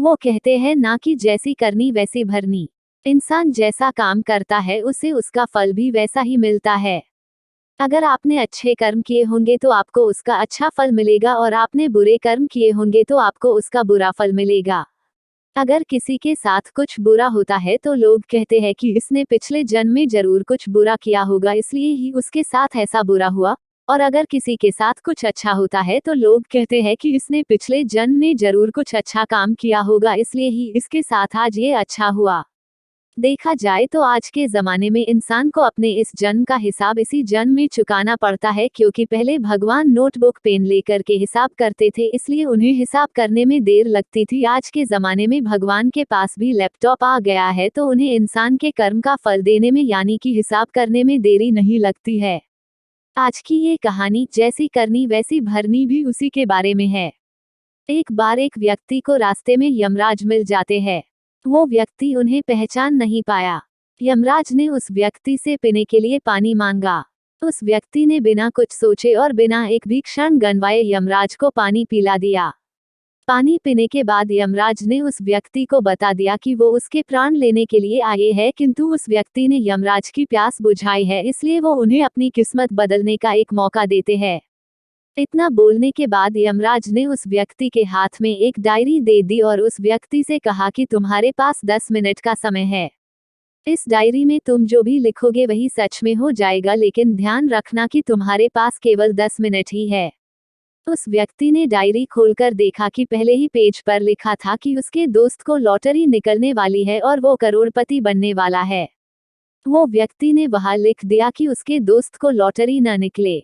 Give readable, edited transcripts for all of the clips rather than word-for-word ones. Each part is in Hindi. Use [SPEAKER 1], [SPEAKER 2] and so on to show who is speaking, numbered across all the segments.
[SPEAKER 1] वो कहते हैं ना कि जैसी करनी वैसी भरनी। इंसान जैसा काम करता है उसे उसका फल भी वैसा ही मिलता है। अगर आपने अच्छे कर्म किए होंगे तो आपको उसका अच्छा फल मिलेगा और आपने बुरे कर्म किए होंगे तो आपको उसका बुरा फल मिलेगा। अगर किसी के साथ कुछ बुरा होता है तो लोग कहते हैं कि इसने पिछले जन्म में जरूर कुछ बुरा किया होगा इसलिए ही उसके साथ ऐसा बुरा हुआ, और अगर किसी के साथ कुछ अच्छा होता है तो लोग कहते हैं कि इसने पिछले जन्म में जरूर कुछ अच्छा काम किया होगा इसलिए ही इसके साथ आज ये अच्छा हुआ। देखा जाए तो आज के जमाने में इंसान को अपने इस जन्म का हिसाब इसी जन्म में चुकाना पड़ता है, क्योंकि पहले भगवान नोटबुक पेन लेकर के हिसाब करते थे इसलिए उन्हें हिसाब करने में देर लगती थी। आज के जमाने में भगवान के पास भी लैपटॉप आ गया है तो उन्हें इंसान के कर्म का फल देने में यानी कि हिसाब करने में देरी नहीं लगती है। आज की ये कहानी जैसी करनी वैसी भरनी भी उसी के बारे में है। एक बार एक व्यक्ति को रास्ते में यमराज मिल जाते हैं। वो व्यक्ति उन्हें पहचान नहीं पाया। यमराज ने उस व्यक्ति से पीने के लिए पानी मांगा। उस व्यक्ति ने बिना कुछ सोचे और बिना एक भी क्षण गंवाए यमराज को पानी पिला दिया। पानी पीने के बाद यमराज ने उस व्यक्ति को बता दिया कि वो उसके प्राण लेने के लिए आए हैं, किंतु उस व्यक्ति ने यमराज की प्यास बुझाई है इसलिए वो उन्हें अपनी किस्मत बदलने का एक मौका देते हैं। इतना बोलने के बाद यमराज ने उस व्यक्ति के हाथ में एक डायरी दे दी और उस व्यक्ति से कहा कि तुम्हारे पास 10 मिनट का समय है। इस डायरी में तुम जो भी लिखोगे वही सच में हो जाएगा, लेकिन ध्यान रखना कि तुम्हारे पास केवल 10 मिनट ही है। उस व्यक्ति ने डायरी खोलकर देखा कि पहले ही पेज पर लिखा था कि उसके दोस्त को लॉटरी निकलने वाली है और वो करोड़पति बनने वाला है। वो व्यक्ति ने वहां लिख दिया कि उसके दोस्त को लॉटरी न निकले।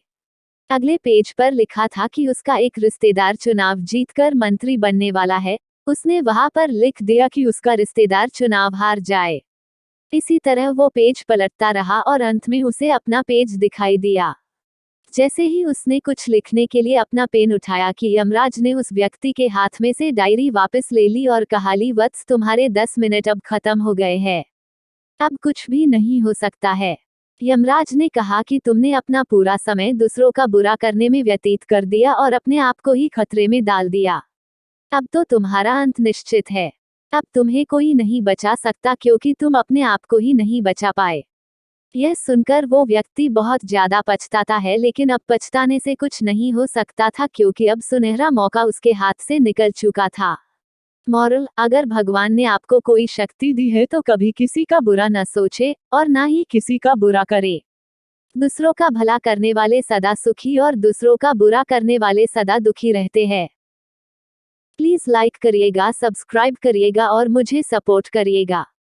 [SPEAKER 1] अगले पेज पर लिखा था कि उसका एक रिश्तेदार चुनाव जीतकर मंत्री बनने वाला है। उसने वहां पर लिख दिया कि उसका रिश्तेदार चुनाव हार जाए। इसी तरह वो पेज पलटता रहा और अंत में उसे अपना पेज दिखाई दिया। जैसे ही उसने कुछ लिखने के लिए अपना पेन उठाया कि यमराज ने उस व्यक्ति के हाथ में से डायरी वापस ले ली और कहा, ली वत्स, तुम्हारे 10 मिनट अब खत्म हो गए हैं। अब कुछ भी नहीं हो सकता है। यमराज ने कहा कि तुमने अपना पूरा समय दूसरों का बुरा करने में व्यतीत कर दिया और अपने आप को ही खतरे में डाल दिया। अब तो तुम्हारा अंत निश्चित है। अब तुम्हें कोई नहीं बचा सकता क्योंकि तुम अपने आप को ही नहीं बचा पाए। यह सुनकर वो व्यक्ति बहुत ज्यादा पछताता है, लेकिन अब पछताने से कुछ नहीं हो सकता था क्योंकि अब सुनहरा मौका उसके हाथ से निकल चुका था। मॉरल: अगर भगवान ने आपको कोई शक्ति दी है तो कभी किसी का बुरा न सोचे और ना ही किसी का बुरा करे। दूसरों का भला करने वाले सदा सुखी और दूसरों का बुरा करने वाले सदा दुखी रहते हैं। प्लीज लाइक करिएगा, सब्सक्राइब करिएगा और मुझे सपोर्ट करिएगा।